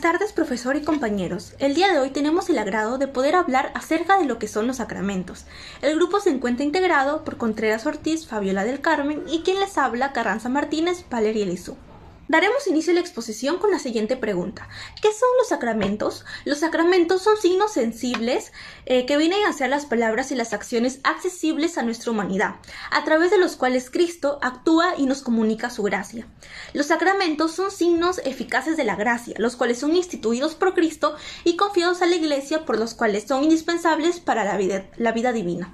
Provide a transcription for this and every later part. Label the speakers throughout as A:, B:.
A: Buenas tardes, profesor y compañeros. El día de hoy tenemos el agrado de poder hablar acerca de lo que son los sacramentos. El grupo se encuentra integrado por Contreras Ortiz, Fabiola del Carmen y quien les habla, Carranza Martínez, Valeria Elizú. Daremos inicio a la exposición con la siguiente pregunta. ¿Qué son los sacramentos? Los sacramentos son signos sensibles que vienen a ser las palabras y las acciones accesibles a nuestra humanidad, a través de los cuales Cristo actúa y nos comunica su gracia. Los sacramentos son signos eficaces de la gracia, los cuales son instituidos por Cristo y confiados a la Iglesia, por los cuales son indispensables para la vida divina.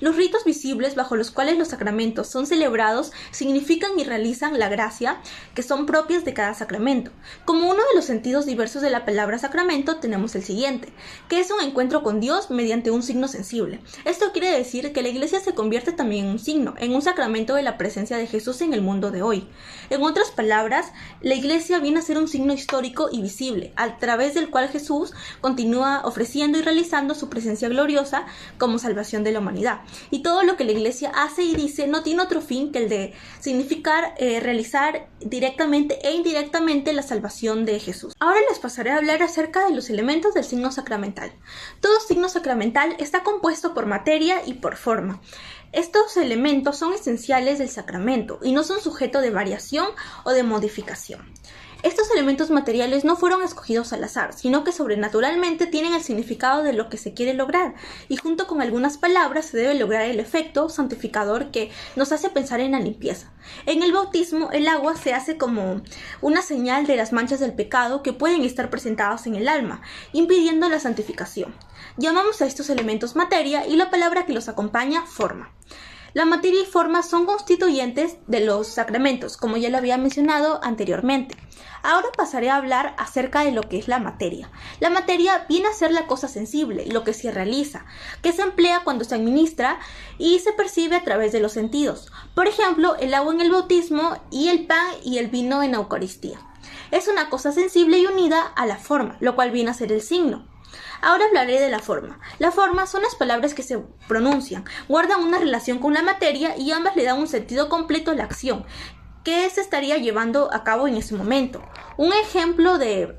A: Los ritos visibles bajo los cuales los sacramentos son celebrados significan y realizan la gracia que son propias de cada sacramento. Como uno de los sentidos diversos de la palabra sacramento tenemos el siguiente, que es un encuentro con Dios mediante un signo sensible. Esto quiere decir que la Iglesia se convierte también en un signo, en un sacramento de la presencia de Jesús en el mundo de hoy. En otras palabras, la Iglesia viene a ser un signo histórico y visible, a través del cual Jesús continúa ofreciendo y realizando su presencia gloriosa como salvación de la humanidad. Y todo lo que la Iglesia hace y dice no tiene otro fin que el de significar realizar directamente e indirectamente la salvación de Jesús. Ahora les pasaré a hablar acerca de los elementos del signo sacramental. Todo signo sacramental está compuesto por materia y por forma. Estos elementos son esenciales del sacramento y no son sujeto de variación o de modificación. Estos elementos materiales no fueron escogidos al azar, sino que sobrenaturalmente tienen el significado de lo que se quiere lograr, y junto con algunas palabras se debe lograr el efecto santificador que nos hace pensar en la limpieza. En el bautismo, el agua se hace como una señal de las manchas del pecado que pueden estar presentadas en el alma, impidiendo la santificación. Llamamos a estos elementos materia y la palabra que los acompaña, forma. La materia y forma son constituyentes de los sacramentos, como ya lo había mencionado anteriormente. Ahora pasaré a hablar acerca de lo que es la materia. La materia viene a ser la cosa sensible, lo que se realiza, que se emplea cuando se administra y se percibe a través de los sentidos. Por ejemplo, el agua en el bautismo y el pan y el vino en la Eucaristía. Es una cosa sensible y unida a la forma, lo cual viene a ser el signo. Ahora hablaré de la forma. La forma son las palabras que se pronuncian, guardan una relación con la materia y ambas le dan un sentido completo a la acción que se estaría llevando a cabo en ese momento. Un ejemplo de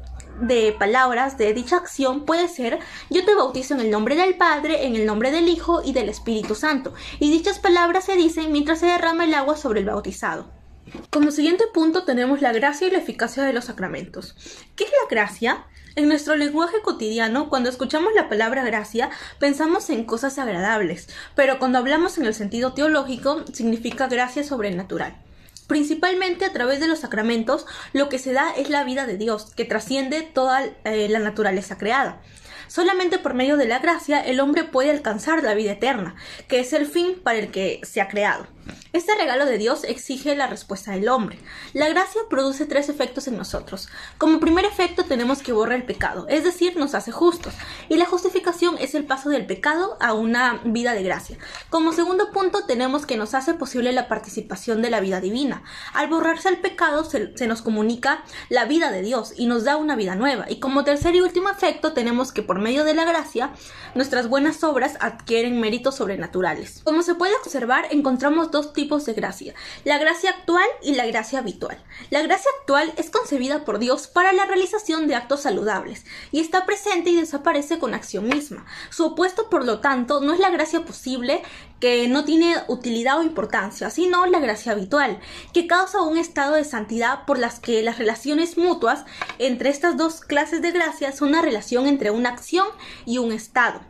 A: palabras de dicha acción puede ser: yo te bautizo en el nombre del Padre, en el nombre del Hijo y del Espíritu Santo. Y dichas palabras se dicen mientras se derrama el agua sobre el bautizado. Como siguiente punto tenemos la gracia y la eficacia de los sacramentos. ¿Qué es la gracia? En nuestro lenguaje cotidiano, cuando escuchamos la palabra gracia, pensamos en cosas agradables, pero cuando hablamos en el sentido teológico, significa gracia sobrenatural. Principalmente a través de los sacramentos, lo que se da es la vida de Dios, que trasciende toda la naturaleza creada. Solamente por medio de la gracia el hombre puede alcanzar la vida eterna, que es el fin para el que se ha creado. Este regalo de Dios exige la respuesta del hombre. La gracia produce 3 efectos en nosotros. Como primer efecto tenemos que borra el pecado, es decir, nos hace justos. Y la justificación es el paso del pecado a una vida de gracia. Como segundo punto tenemos que nos hace posible la participación de la vida divina. Al borrarse el pecado se nos comunica la vida de Dios y nos da una vida nueva. Y como tercer y último efecto tenemos que por medio de la gracia nuestras buenas obras adquieren méritos sobrenaturales. Como se puede observar, encontramos 2 tipos de gracia: la gracia actual y la gracia habitual. La gracia actual es concebida por Dios para la realización de actos saludables y está presente y desaparece con acción misma. Su opuesto, por lo tanto, no es la gracia posible, que no tiene utilidad o importancia, sino la gracia habitual, que causa un estado de santidad por las que las relaciones mutuas entre estas 2 clases de gracia son una relación entre una acción y un estado.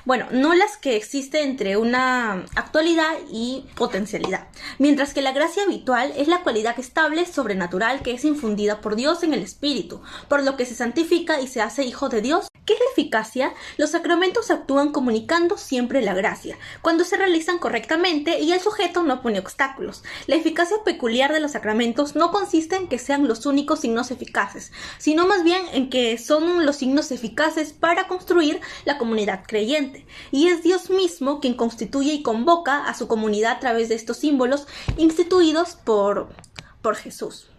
A: Bueno, no las que existen entre una actualidad y potencialidad. Mientras que la gracia habitual es la cualidad estable, sobrenatural, que es infundida por Dios en el Espíritu, por lo que se santifica y se hace hijo de Dios. ¿Qué es la eficacia? Los sacramentos actúan comunicando siempre la gracia, cuando se realizan correctamente y el sujeto no pone obstáculos. La eficacia peculiar de los sacramentos no consiste en que sean los únicos signos eficaces, sino más bien en que son los signos eficaces para construir la comunidad creyente. Y es Dios mismo quien constituye y convoca a su comunidad a través de estos símbolos instituidos por Jesús.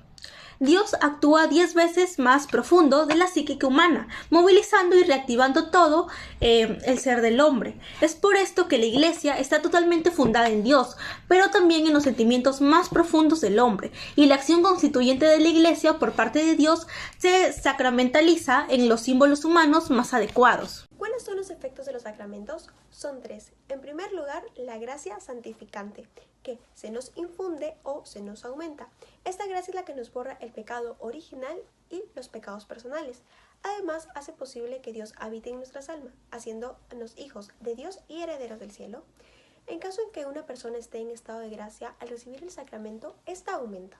A: Dios actúa 10 veces más profundo de la psíquica humana, movilizando y reactivando todo el ser del hombre. Es por esto que la Iglesia está totalmente fundada en Dios, pero también en los sentimientos más profundos del hombre, y la acción constituyente de la Iglesia por parte de Dios se sacramentaliza en los símbolos humanos más adecuados.
B: ¿Cuáles son los efectos de los sacramentos? Son 3. En primer lugar, la gracia santificante, que se nos infunde o se nos aumenta. Esta gracia es la que nos borra el pecado original y los pecados personales. Además, hace posible que Dios habite en nuestras almas, haciéndonos hijos de Dios y herederos del cielo. En caso en que una persona esté en estado de gracia, al recibir el sacramento, esta aumenta.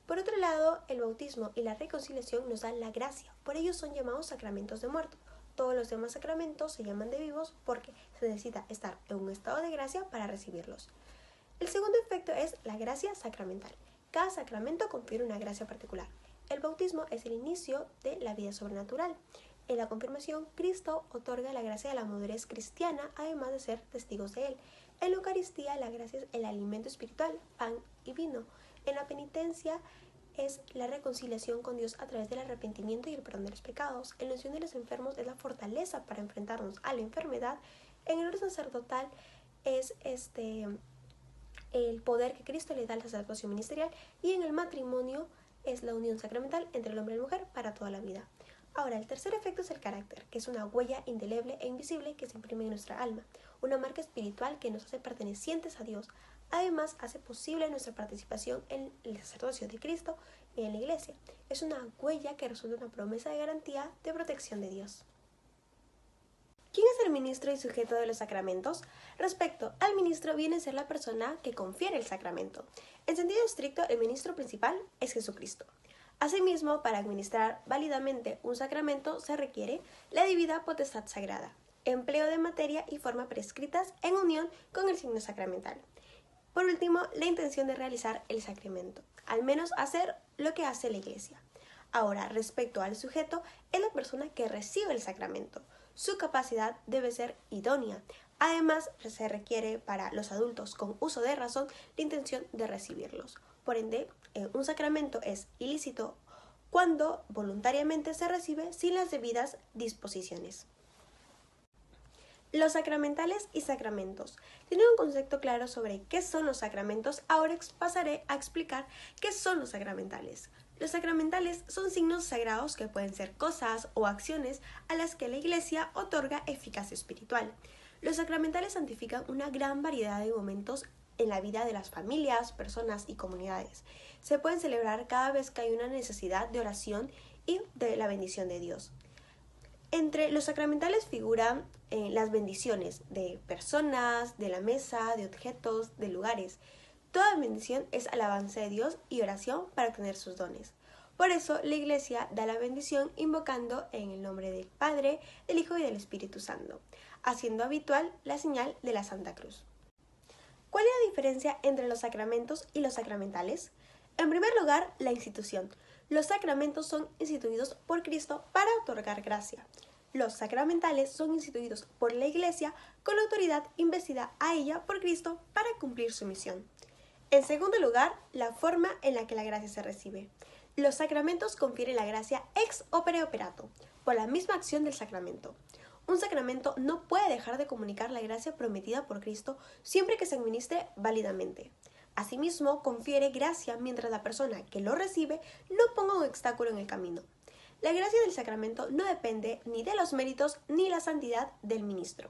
B: Por otro lado, el bautismo y la reconciliación nos dan la gracia, por ello son llamados sacramentos de muerto. Todos los demás sacramentos se llaman de vivos porque se necesita estar en un estado de gracia para recibirlos. El segundo efecto es la gracia sacramental. Cada sacramento confiere una gracia particular. El bautismo es el inicio de la vida sobrenatural. En la confirmación, Cristo otorga la gracia de la madurez cristiana, además de ser testigos de él. En la Eucaristía, la gracia es el alimento espiritual, pan y vino. En la penitencia, es la reconciliación con Dios a través del arrepentimiento y el perdón de los pecados. En la unción de los enfermos es la fortaleza para enfrentarnos a la enfermedad. En el orden sacerdotal es el poder que Cristo le da al sacerdocio ministerial. Y en el matrimonio es la unión sacramental entre el hombre y la mujer para toda la vida. Ahora, el tercer efecto es el carácter, que es una huella indeleble e invisible que se imprime en nuestra alma, una marca espiritual que nos hace pertenecientes a Dios. Además, hace posible nuestra participación en el sacerdocio de Cristo y en la Iglesia. Es una huella que resulta una promesa de garantía de protección de Dios. ¿Quién es el ministro y sujeto de los sacramentos? Respecto al ministro, viene a ser la persona que confiere el sacramento. En sentido estricto, el ministro principal es Jesucristo. Asimismo, para administrar válidamente un sacramento se requiere la debida potestad sagrada, empleo de materia y forma prescritas en unión con el signo sacramental. Por último, la intención de realizar el sacramento, al menos hacer lo que hace la Iglesia. Ahora, respecto al sujeto, es la persona que recibe el sacramento. Su capacidad debe ser idónea. Además, se requiere para los adultos con uso de razón la intención de recibirlos. Por ende, un sacramento es ilícito cuando voluntariamente se recibe sin las debidas disposiciones. Los sacramentales y sacramentos. Teniendo un concepto claro sobre qué son los sacramentos, ahora pasaré a explicar qué son los sacramentales. Los sacramentales son signos sagrados que pueden ser cosas o acciones a las que la Iglesia otorga eficacia espiritual. Los sacramentales santifican una gran variedad de momentos en la vida de las familias, personas y comunidades. Se pueden celebrar cada vez que hay una necesidad de oración y de la bendición de Dios. Entre los sacramentales figuran las bendiciones de personas, de la mesa, de objetos, de lugares. Toda bendición es alabanza de Dios y oración para obtener sus dones. Por eso la Iglesia da la bendición invocando en el nombre del Padre, del Hijo y del Espíritu Santo, haciendo habitual la señal de la Santa Cruz. ¿Cuál es la diferencia entre los sacramentos y los sacramentales? En primer lugar, la institución. Los sacramentos son instituidos por Cristo para otorgar gracia. Los sacramentales son instituidos por la Iglesia con la autoridad investida a ella por Cristo para cumplir su misión. En segundo lugar, la forma en la que la gracia se recibe. Los sacramentos confieren la gracia ex opere operato, por la misma acción del sacramento. Un sacramento no puede dejar de comunicar la gracia prometida por Cristo siempre que se administre válidamente. Asimismo, confiere gracia mientras la persona que lo recibe no ponga un obstáculo en el camino. La gracia del sacramento no depende ni de los méritos ni la santidad del ministro.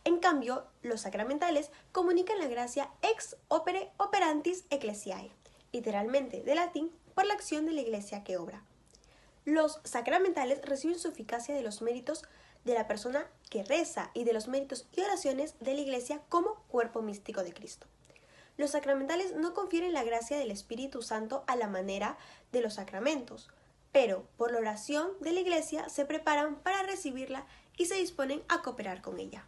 B: En cambio, los sacramentales comunican la gracia ex opere operantis ecclesiae, literalmente de latín, por la acción de la Iglesia que obra. Los sacramentales reciben su eficacia de los méritos de la persona que reza y de los méritos y oraciones de la Iglesia como cuerpo místico de Cristo. Los sacramentales no confieren la gracia del Espíritu Santo a la manera de los sacramentos, pero por la oración de la Iglesia se preparan para recibirla y se disponen a cooperar con ella.